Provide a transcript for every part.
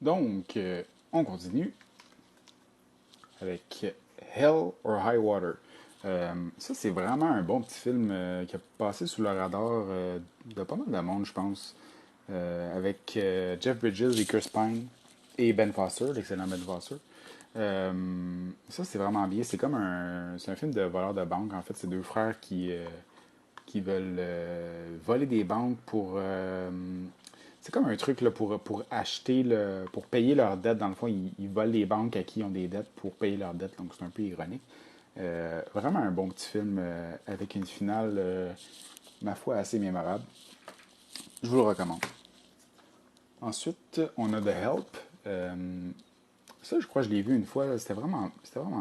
Donc, on continue avec Hell or High Water. Ça, c'est vraiment un bon petit film qui a passé sous le radar de pas mal de monde, je pense. Avec Jeff Bridges et Chris Pine et Ben Foster, l'excellent Ben Foster. Ça, c'est vraiment bien. C'est un film de voleur de banque. En fait, c'est deux frères qui veulent voler des banques pour. C'est comme un truc là, pour acheter, pour payer leurs dettes. Dans le fond, ils volent les banques à qui ont des dettes pour payer leurs dettes. Donc, c'est un peu ironique. Vraiment un bon petit film avec une finale, ma foi, assez mémorable. Je vous le recommande. Ensuite, on a The Help. Ça, je crois que je l'ai vu une fois. C'était vraiment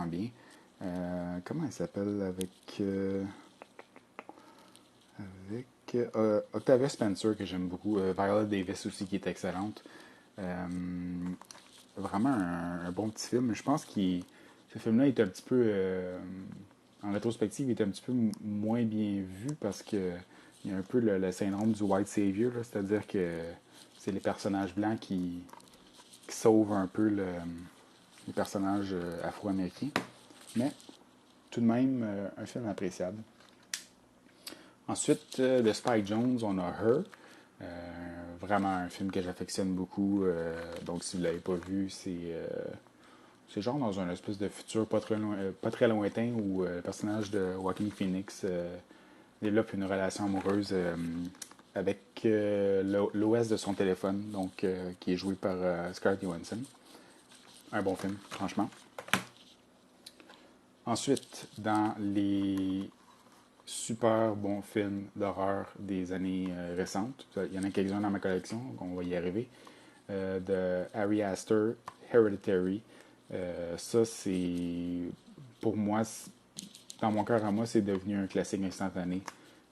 bien. Comment elle s'appelle avec Octavia Spencer, que j'aime beaucoup. Viola Davis aussi, qui est excellente. Euh, Vraiment un bon petit film. Je pense que ce film-là est un petit peu, en rétrospective, il est un petit peu moins bien vu parce que il y a un peu le syndrome du white savior, c'est-à-dire que c'est les personnages blancs qui sauvent un peu les personnages afro-américains. Mais tout de même, un film appréciable. Ensuite, de Spike Jones, on a Her. Vraiment un film que j'affectionne beaucoup. Donc, si vous ne l'avez pas vu, c'est genre dans un espèce de futur pas très lointain où le personnage de Joaquin Phoenix développe une relation amoureuse avec l'OS de son téléphone, donc qui est joué par Scarlett Johansson. Un bon film, franchement. Ensuite, dans les super bons films d'horreur des années récentes, il y en a quelques-uns dans ma collection, donc on va y arriver. De Ari Aster, Hereditary. Ça, c'est. Pour moi, dans mon cœur à moi, c'est devenu un classique instantané.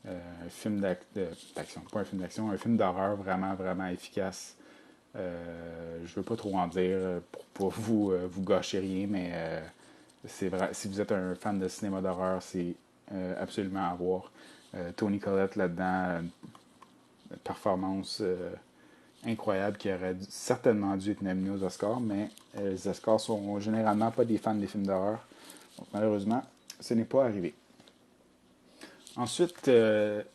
Un film d'action, pas un film d'action, un film d'horreur vraiment, vraiment efficace. Je veux pas trop en dire pour pas vous gâcher rien, mais c'est vrai, si vous êtes un fan de cinéma d'horreur, c'est absolument à voir. Tony Collette là-dedans, une performance incroyable qui aurait certainement dû être nominé aux Oscars, mais les Oscars sont généralement pas des fans des films d'horreur. Donc malheureusement, ce n'est pas arrivé. Ensuite,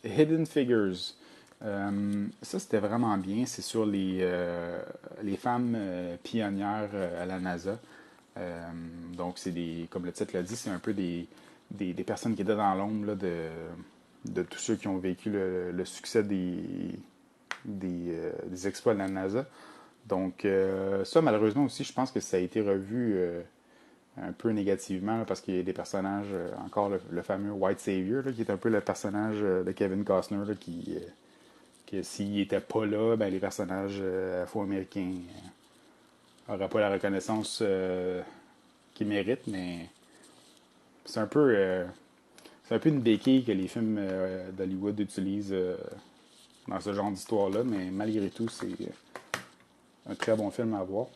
Hidden Figures. Ça, c'était vraiment bien. C'est sur les femmes pionnières à la NASA. Donc, comme le titre l'a dit, c'est un peu des personnes qui étaient dans l'ombre là, de tous ceux qui ont vécu le succès des exploits de la NASA. Donc, ça, malheureusement aussi, je pense que ça a été revu un peu négativement là, parce qu'il y a des personnages, encore le fameux White Savior, là, qui est un peu le personnage de Kevin Costner, là, que s'il n'était pas là, ben, les personnages afro-américains n'auraient pas la reconnaissance qu'ils méritent, mais c'est un peu, euh, c'est un peu une béquille que les films d'Hollywood utilisent dans ce genre d'histoire-là, mais malgré tout, c'est un très bon film à voir.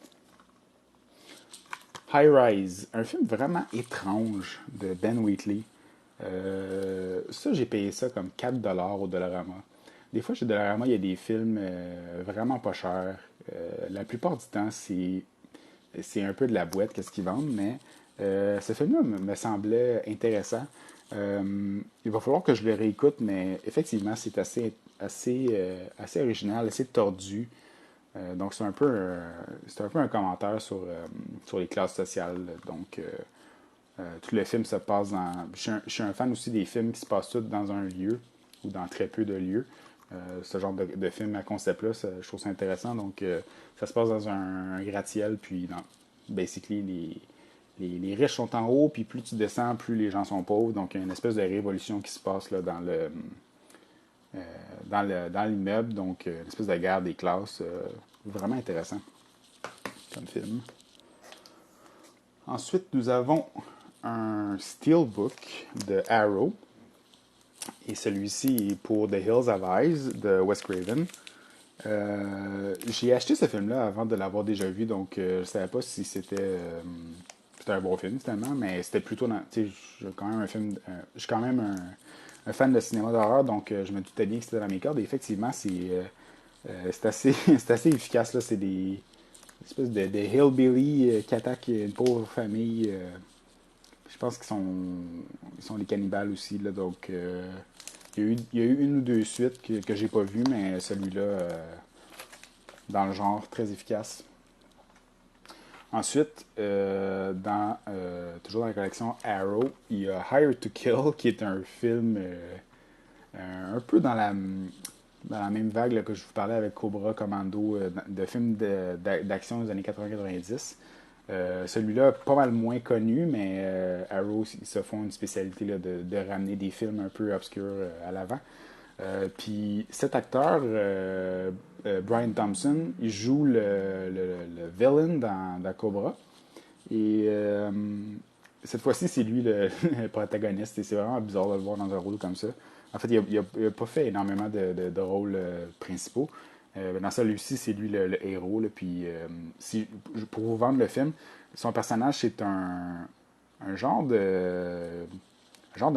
High Rise, un film vraiment étrange de Ben Wheatley. Ça, j'ai payé ça comme 4$ au Dollarama. Des fois, chez Dollarama, il y a des films vraiment pas chers. La plupart du temps, c'est un peu de la boîte, qu'est-ce qu'ils vendent, mais ce film-là me semblait intéressant. Il va falloir que je le réécoute, mais effectivement, assez original, assez tordu. Donc, c'est un peu un commentaire sur les classes sociales. Donc, tout le film se passe dans. Je suis un fan aussi des films qui se passent tous dans un lieu ou dans très peu de lieux. Ce genre de film à concept-là, je trouve ça intéressant. Donc, ça se passe dans un gratte-ciel, puis basically, les riches sont en haut, puis plus tu descends, plus les gens sont pauvres. Donc, il y a une espèce de révolution qui se passe là, dans l'immeuble. Donc, une espèce de guerre des classes. Vraiment intéressant comme film. Ensuite, nous avons un Steelbook de Arrow. Et celui-ci est pour The Hills Have Eyes de Wes Craven. J'ai acheté ce film-là avant de l'avoir déjà vu, donc je savais pas si c'était un bon film finalement, mais c'était plutôt dans. Tu sais, je suis quand même un fan de cinéma d'horreur, donc je me doutais bien que c'était dans mes cordes. Et effectivement, c'est assez, c'est assez efficace là. espèce de hillbilly qui attaque une pauvre famille. Je pense ils sont des cannibales aussi, là, donc il y a eu une ou deux suites que j'ai pas vues, mais celui-là, dans le genre, très efficace. Ensuite, toujours dans la collection Arrow, il y a Hire to Kill, qui est un film un peu dans la même vague là, que je vous parlais avec Cobra Commando, de films d'action des années 80-90. Celui-là, pas mal moins connu, mais Arrow, ils se font une spécialité là, de ramener des films un peu obscurs à l'avant. Puis cet acteur, Brian Thompson, il joue le villain dans Cobra. Et cette fois-ci, c'est lui le protagoniste. Et c'est vraiment bizarre de le voir dans un rôle comme ça. En fait, il a pas fait énormément de rôles principaux. Dans celui-ci, c'est lui le héros. Là, puis, pour vous vendre le film, son personnage, c'est un genre de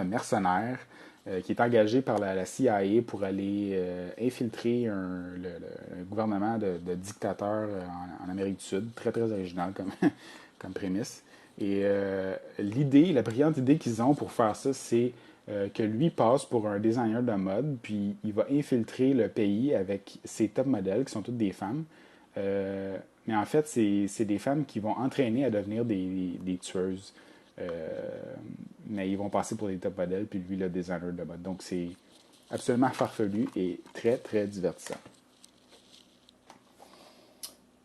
mercenaire qui est engagé par la CIA pour aller infiltrer le gouvernement de dictateurs en Amérique du Sud. Très, très original comme prémisse. Et la brillante idée qu'ils ont pour faire ça, c'est que lui passe pour un designer de mode, puis il va infiltrer le pays avec ses top modèles, qui sont toutes des femmes. Mais en fait, c'est des femmes qui vont entraîner à devenir des tueuses. Mais ils vont passer pour des top modèles, puis lui, le designer de mode. Donc, c'est absolument farfelu et très, très divertissant.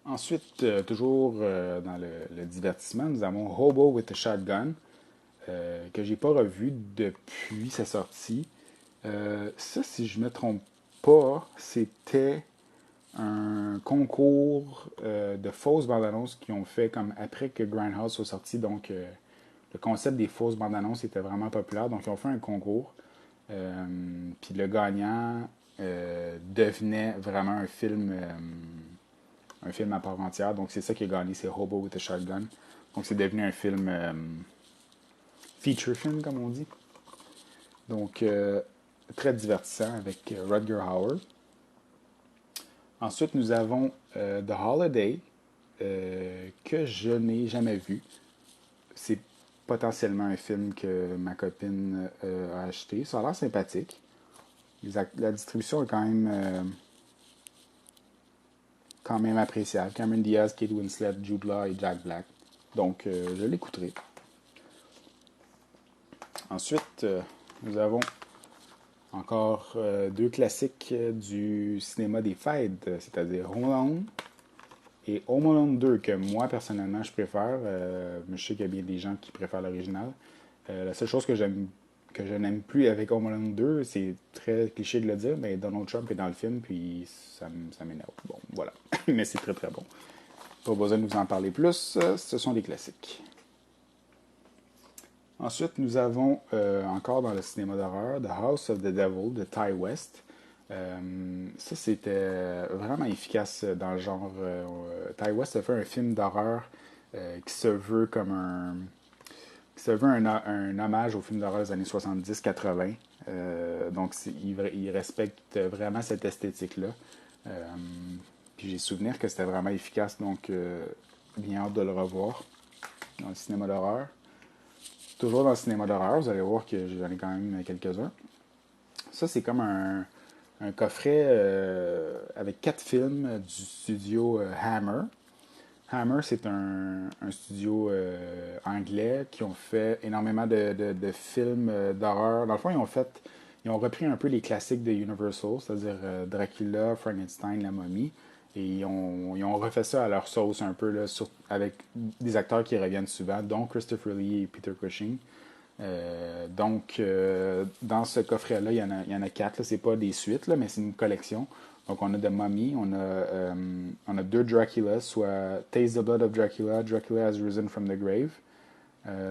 Ensuite, toujours dans le divertissement, nous avons Hobo with a Shotgun, que j'ai pas revu depuis sa sortie. Ça, si je me trompe pas, c'était un concours de fausses bandes annonces qu'ils ont fait comme après que Grindhouse soit sorti. Donc, le concept des fausses bandes annonces était vraiment populaire. Donc, ils ont fait un concours. Puis le gagnant devenait vraiment un film à part entière. Donc, c'est ça qui a gagné, c'est Hobo with a Shotgun. Donc, c'est devenu un film feature film, comme on dit. Donc, très divertissant avec Rutger Hauer. Ensuite, nous avons The Holiday, que je n'ai jamais vu. C'est potentiellement un film que ma copine a acheté. Ça a l'air sympathique. La distribution est quand même appréciable. Cameron Diaz, Kate Winslet, Jude Law et Jack Black. Donc, je l'écouterai. Ensuite, nous avons encore deux classiques du cinéma des fêtes, c'est-à-dire Home Alone et Home Alone 2, que moi, personnellement, je préfère. Mais je sais qu'il y a bien des gens qui préfèrent l'original. La seule chose que je n'aime plus avec Home Alone 2, c'est très cliché de le dire, mais Donald Trump est dans le film, puis ça m'énerve. Bon, voilà. Mais c'est très très bon. Pas besoin de vous en parler plus, ce sont des classiques. Ensuite, nous avons encore dans le cinéma d'horreur The House of the Devil de Ty West. Ça, c'était vraiment efficace dans le genre. Ty West a fait un film d'horreur qui se veut comme un hommage au film d'horreur des années 70-80. Donc, il respecte vraiment cette esthétique-là. Puis j'ai souvenir que c'était vraiment efficace, donc bien hâte de le revoir dans le cinéma d'horreur. Toujours dans le cinéma d'horreur, vous allez voir que j'en ai quand même quelques-uns. Ça, c'est comme un coffret avec 4 films du studio Hammer. Hammer, c'est un studio anglais qui ont fait énormément de films d'horreur. Dans le fond, ils ont repris un peu les classiques de Universal, c'est-à-dire Dracula, Frankenstein, La Momie, et ils ont refait ça à leur sauce un peu, là, avec des acteurs qui reviennent souvent, dont Christopher Lee et Peter Cushing. Dans ce coffret-là, il y en a 4. C'est pas des suites, là, mais c'est une collection. Donc, on a The Mummy, on a deux Dracula, soit Taste the Blood of Dracula, Dracula Has Risen from the Grave,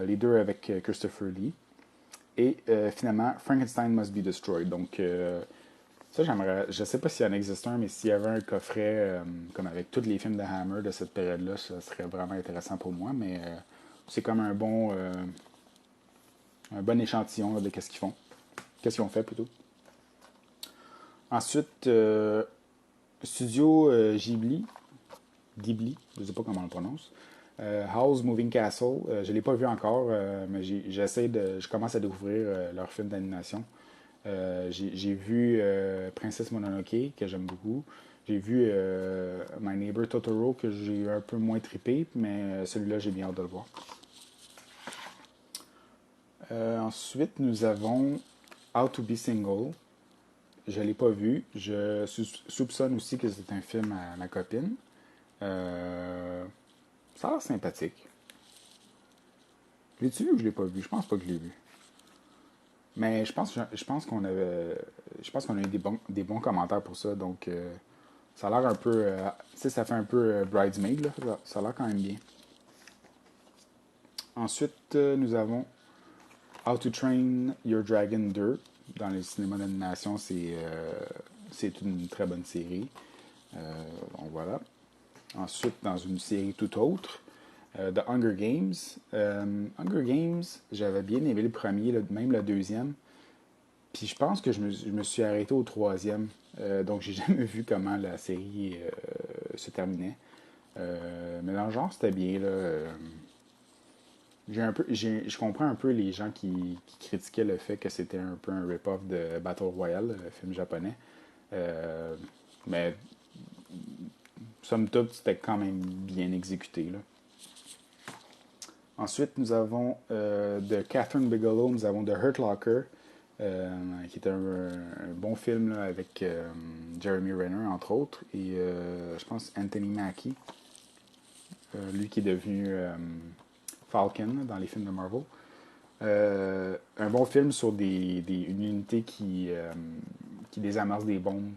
les deux avec Christopher Lee. Et finalement, Frankenstein Must Be Destroyed. Donc, ça, je sais pas s'il y en existe un, mais s'il y avait un coffret comme avec tous les films de Hammer de cette période-là, ça serait vraiment intéressant pour moi. Mais c'est comme un bon échantillon là, de qu'est-ce qu'ils font. Qu'est-ce qu'ils ont fait plutôt. Ensuite, Studio Ghibli. Ghibli, je ne sais pas comment on le prononce. Howl's Moving Castle, je ne l'ai pas vu encore, mais je commence à découvrir leurs films d'animation. J'ai vu Princesse Mononoke, que j'aime beaucoup. J'ai vu My Neighbor Totoro, que j'ai un peu moins trippé, mais celui-là, j'ai bien hâte de le voir. Ensuite, nous avons How to Be Single. Je ne l'ai pas vu. Je soupçonne aussi que c'est un film à ma copine. Ça a l'air sympathique. L'ai-tu vu ou je l'ai pas vu? Je pense pas que je l'ai vu. Mais je pense qu'on a eu des bons commentaires pour ça. Donc, ça a l'air un peu. Tu sais, ça fait un peu bridesmaid, là. Ça a l'air quand même bien. Ensuite, nous avons How to Train Your Dragon 2. Dans les cinémas d'animation, c'est une très bonne série. Donc voilà. Ensuite, dans une série tout autre, The Hunger Games. Hunger Games, j'avais bien aimé le premier, même le deuxième. Puis je pense que je me suis arrêté au troisième. Donc j'ai jamais vu comment la série se terminait. Mais dans le genre, c'était bien. Là, je comprends un peu les gens qui critiquaient le fait que c'était un peu un rip-off de Battle Royale, le film japonais. Euh, mais somme toute, c'était quand même bien exécuté. Là. Ensuite, nous avons de Catherine Bigelow, nous avons The Hurt Locker, qui est un bon film là, avec Jeremy Renner, entre autres, et je pense Anthony Mackie, lui qui est devenu Falcon là, dans les films de Marvel. Un bon film sur une unité qui désamorce des bombes,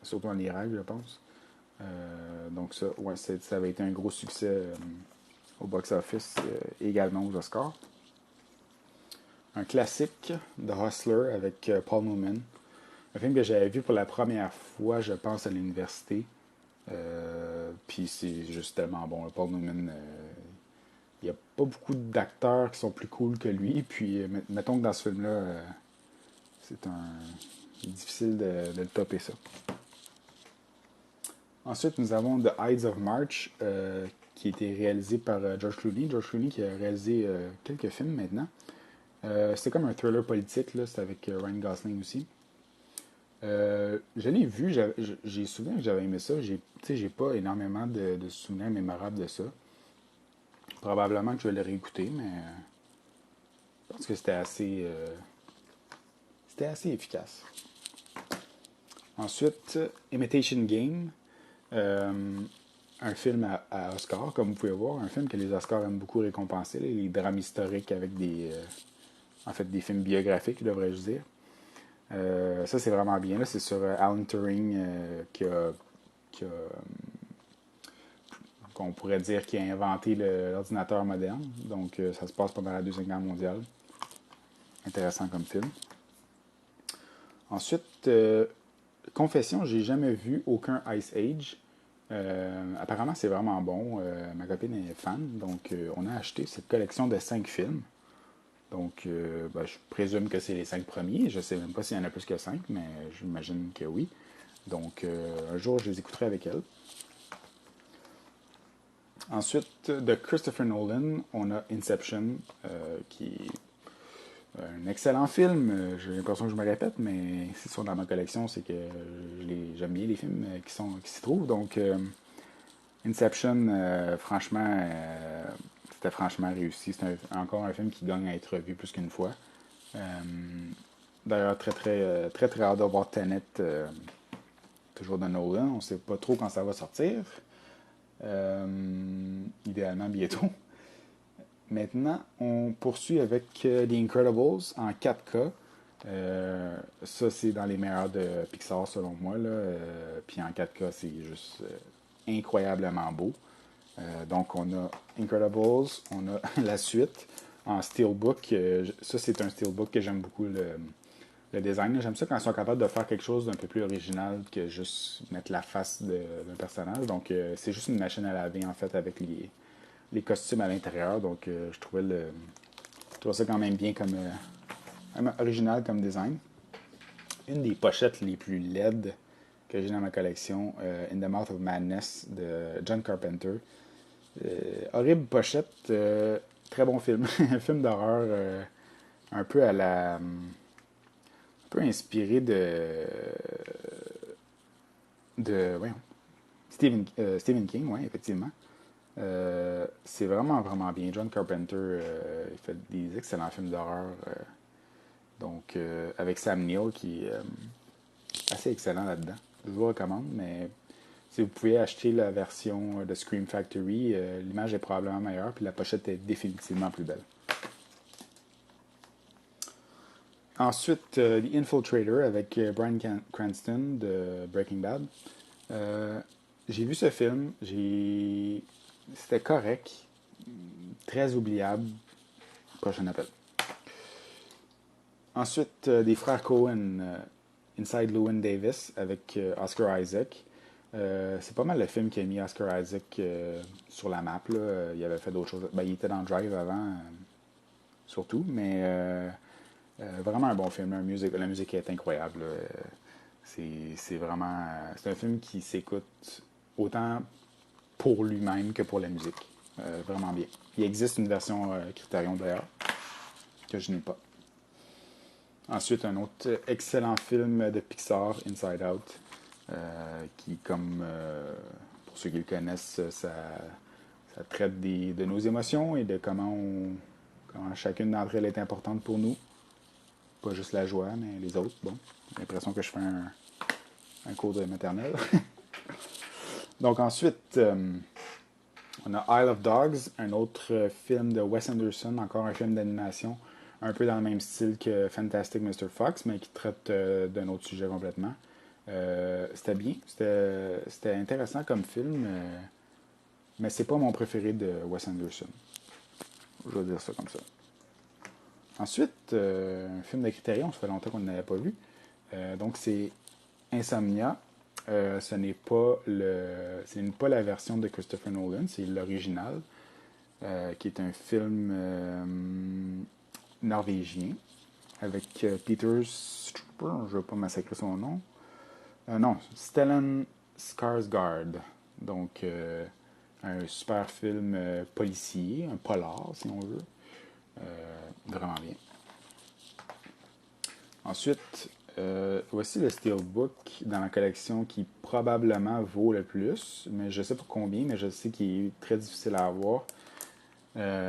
surtout en Irak, je pense. Donc ça, ouais, ça avait été un gros succès au box-office, également aux Oscars. Un classique, The Hustler avec Paul Newman. Un film que j'avais vu pour la première fois, je pense, à l'université. Puis c'est juste tellement bon. Paul Newman, il n'y a pas beaucoup d'acteurs qui sont plus cool que lui. Puis mettons que dans ce film-là, c'est difficile de le topper ça. Ensuite, nous avons The Ides of March, qui a été réalisé par George Clooney. George Clooney qui a réalisé quelques films maintenant. C'est comme un thriller politique, là. C'est avec Ryan Gosling aussi. Je l'ai vu, j'ai souvenir que j'avais aimé ça. J'ai pas énormément de souvenirs mémorables de ça. Probablement que je vais le réécouter, mais je pense que c'était assez efficace. Ensuite, Imitation Game, un film à Oscar, comme vous pouvez voir, un film que les Oscars aiment beaucoup récompenser, les drames historiques avec en fait, des films biographiques, devrais-je dire. Ça, c'est vraiment bien. Là, c'est sur Alan Turing qu'on pourrait dire qui a inventé l'ordinateur moderne. Donc, ça se passe pendant la Deuxième Guerre mondiale. Intéressant comme film. Ensuite, Confession, j'ai jamais vu aucun Ice Age. Apparemment, c'est vraiment bon. Ma copine est fan, donc on a acheté cette collection de 5 films. Donc, ben, je présume que c'est les 5 premiers. Je ne sais même pas s'il y en a plus que 5, mais j'imagine que oui. Donc, un jour, je les écouterai avec elle. Ensuite, de Christopher Nolan, on a Inception, qui est un excellent film. J'ai l'impression que je me répète, mais s'ils sont dans ma collection, c'est que j'aime bien les films qui s'y trouvent. Donc, Inception, franchement, c'était franchement réussi. C'est encore un film qui gagne à être vu plus qu'une fois. Euh, D'ailleurs, très hâte de voir Tenet, toujours de Nolan. On ne sait pas trop quand ça va sortir. Idéalement bientôt. Maintenant, on poursuit avec The Incredibles en 4K. Ça, c'est dans les meilleurs de Pixar, selon moi. Puis en 4K, c'est juste incroyablement beau. Donc, on a Incredibles, on a la suite en Steelbook. Ça, c'est un Steelbook que j'aime beaucoup, le design. J'aime ça quand ils sont capables de faire quelque chose d'un peu plus original que juste mettre la face d'un personnage. Donc, c'est juste une machine à laver, en fait, avec les costumes à l'intérieur. Donc, je trouvais ça quand même bien comme original comme design. Une des pochettes les plus laides que j'ai dans ma collection, In the Mouth of Madness de John Carpenter. Horrible pochette, très bon film. Un film d'horreur un peu à la. Un peu inspiré voyons, Stephen King, ouais, effectivement. C'est vraiment, vraiment bien. John Carpenter, il fait des excellents films d'horreur. Donc, avec Sam Neill qui est assez excellent là-dedans. Je vous recommande, mais si vous pouvez acheter la version de Scream Factory, l'image est probablement meilleure, puis la pochette est définitivement plus belle. Ensuite, The Infiltrator avec Bryan Cranston de Breaking Bad. J'ai vu ce film, c'était correct, très oubliable. Prochain appel. Ensuite, des frères Coen, Inside Llewyn Davis avec Oscar Isaac. C'est pas mal le film qui a mis Oscar Isaac sur la map. Là. Il avait fait d'autres choses. Ben, il était dans Drive avant, surtout, mais vraiment un bon film. La musique est incroyable. C'est vraiment. C'est un film qui s'écoute autant pour lui-même que pour la musique. Vraiment bien. Il existe une version Criterion d'ailleurs, que je n'ai pas. Ensuite, un autre excellent film de Pixar, Inside Out, qui, comme pour ceux qui le connaissent, ça traite de nos émotions et de comment chacune d'entre elles est importante pour nous. Pas juste la joie, mais les autres. Bon, j'ai l'impression que je fais un cours de maternelle. Donc ensuite, on a Isle of Dogs, un autre film de Wes Anderson, encore un film d'animation, un peu dans le même style que Fantastic Mr. Fox, mais qui traite d'un autre sujet complètement. C'était bien, c'était intéressant comme film, mais c'est pas mon préféré de Wes Anderson. Je vais dire ça comme ça. Ensuite, un film de Criterion, ça fait longtemps qu'on n'avait pas vu. Donc c'est Insomnia. Ce n'est pas la version de Christopher Nolan, c'est l'original, qui est un film norvégien avec Peter Strupper, je ne vais pas massacrer son nom. Non, Stellan Skarsgård. Donc, un super film policier, un polar, si on veut. Vraiment bien. Ensuite, voici le Steelbook dans la collection qui probablement vaut le plus, mais je ne sais pas combien, mais je sais qu'il est très difficile à avoir.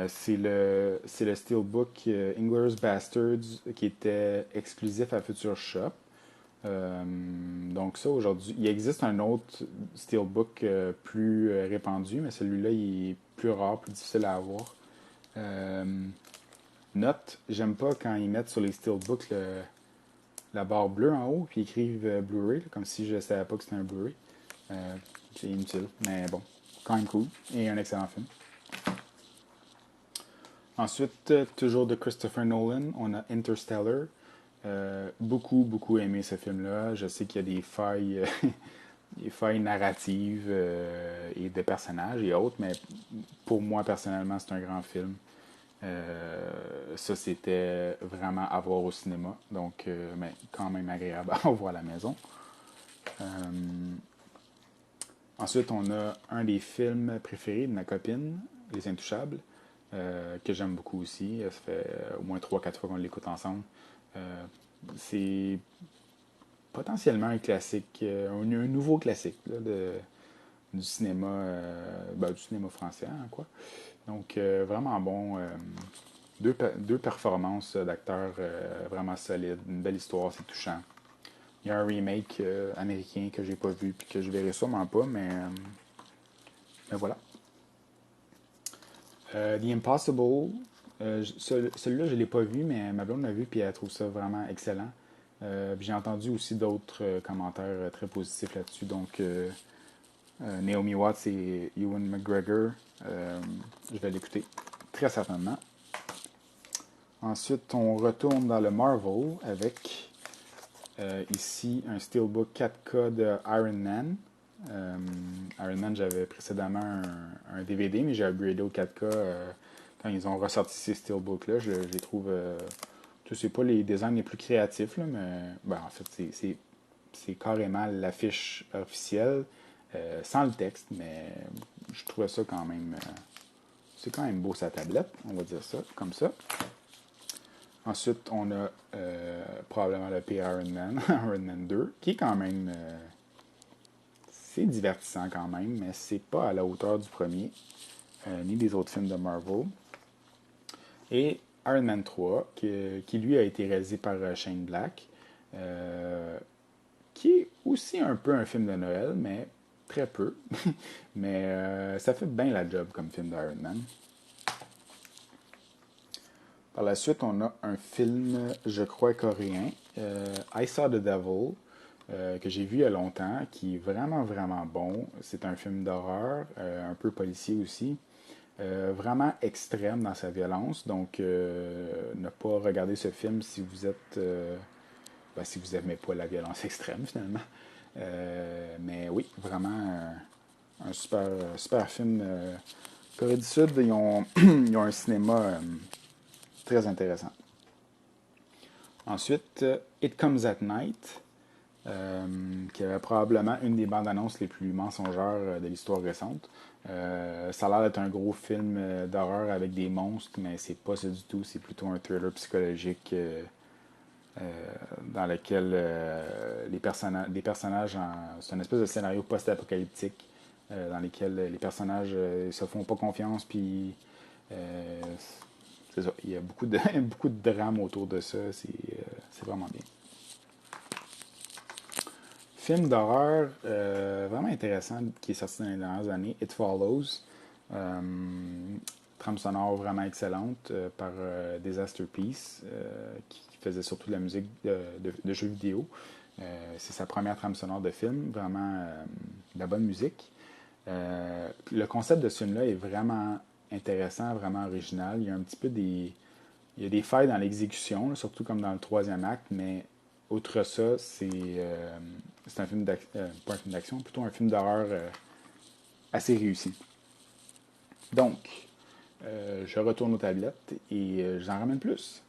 C'est le Steelbook Inglourious Basterds qui était exclusif à Future Shop. Donc ça, aujourd'hui, il existe un autre Steelbook plus répandu, mais celui-là, il est plus rare, plus difficile à avoir. Note, j'aime pas quand ils mettent sur les Steelbooks la barre bleue en haut, puis ils écrivent Blu-ray, comme si je savais pas que c'était un Blu-ray. C'est inutile, mais bon, quand même cool, et un excellent film. Ensuite, toujours de Christopher Nolan, on a Interstellar. Beaucoup, beaucoup aimé ce film-là. Je sais qu'il y a des failles, des failles narratives et de personnages et autres, mais pour moi, personnellement, c'est un grand film. Ça, c'était vraiment à voir au cinéma, donc mais quand même agréable à voir à la maison. Ensuite, on a un des films préférés de ma copine, Les Intouchables, que j'aime beaucoup aussi. Ça fait au moins 3-4 fois qu'on l'écoute ensemble. C'est potentiellement un classique, un nouveau classique là, du cinéma français, hein, quoi. Donc, vraiment bon. Deux performances d'acteurs vraiment solides, une belle histoire, c'est touchant. Il y a un remake américain que j'ai pas vu puis que je verrai sûrement pas, mais voilà. The Impossible, celui-là je l'ai pas vu, mais ma blonde l'a vu puis elle trouve ça vraiment excellent. Puis j'ai entendu aussi d'autres commentaires très positifs là-dessus. Donc Naomi Watts et Ewan McGregor, je vais l'écouter très certainement. Ensuite, on retourne dans le Marvel avec ici un Steelbook 4K de Iron Man. Iron Man, j'avais précédemment un DVD, mais j'ai upgradé au 4K quand ils ont ressorti ces Steelbooks-là. Je les trouve. C'est pas les designs les plus créatifs, là, mais ben, en fait, c'est c'est carrément l'affiche officielle, sans le texte, mais je trouvais ça quand même. C'est quand même beau sa tablette, on va dire ça, comme ça. Ensuite, on a probablement le P Iron Man, Iron Man 2, qui est quand même. C'est divertissant quand même, mais c'est pas à la hauteur du premier, ni des autres films de Marvel. Et Iron Man 3, qui lui a été réalisé par Shane Black, qui est aussi un peu un film de Noël, mais très peu. Mais ça fait bien la job comme film d'Iron Man. Par la suite, on a un film, je crois, coréen, I Saw the Devil, que j'ai vu il y a longtemps, qui est vraiment, vraiment bon. C'est un film d'horreur, un peu policier aussi. Vraiment extrême dans sa violence. Donc, ne pas regarder ce film si vous êtes. Si vous n'aimez pas la violence extrême, finalement. Mais oui, vraiment un super, super film. Corée du Sud, ils ont un cinéma très intéressant. Ensuite, It Comes at Night, qui avait probablement une des bandes annonces les plus mensongères de l'histoire récente. Ça a l'air d'être un gros film d'horreur avec des monstres, mais c'est pas ça du tout. C'est plutôt un thriller psychologique dans lequel des personnages, c'est une espèce de scénario post-apocalyptique dans lequel les personnages se font pas confiance, puis euh, c'est ça. Il y a beaucoup de, beaucoup de drame autour de ça. C'est vraiment bien. Film d'horreur vraiment intéressant qui est sorti dans les dernières années, It Follows. Euh, Trame sonore vraiment excellente par Disaster Peace, qui faisait surtout de la musique de jeux vidéo. C'est sa première trame sonore de film, vraiment de la bonne musique. Le concept de ce film-là est vraiment intéressant, vraiment original. Il y a un petit peu il y a des failles dans l'exécution, là, surtout comme dans le troisième acte, mais outre ça, c'est un film d'action, pas un film d'action, plutôt un film d'horreur assez réussi. Donc, je retourne aux tablettes et j'en ramène plus.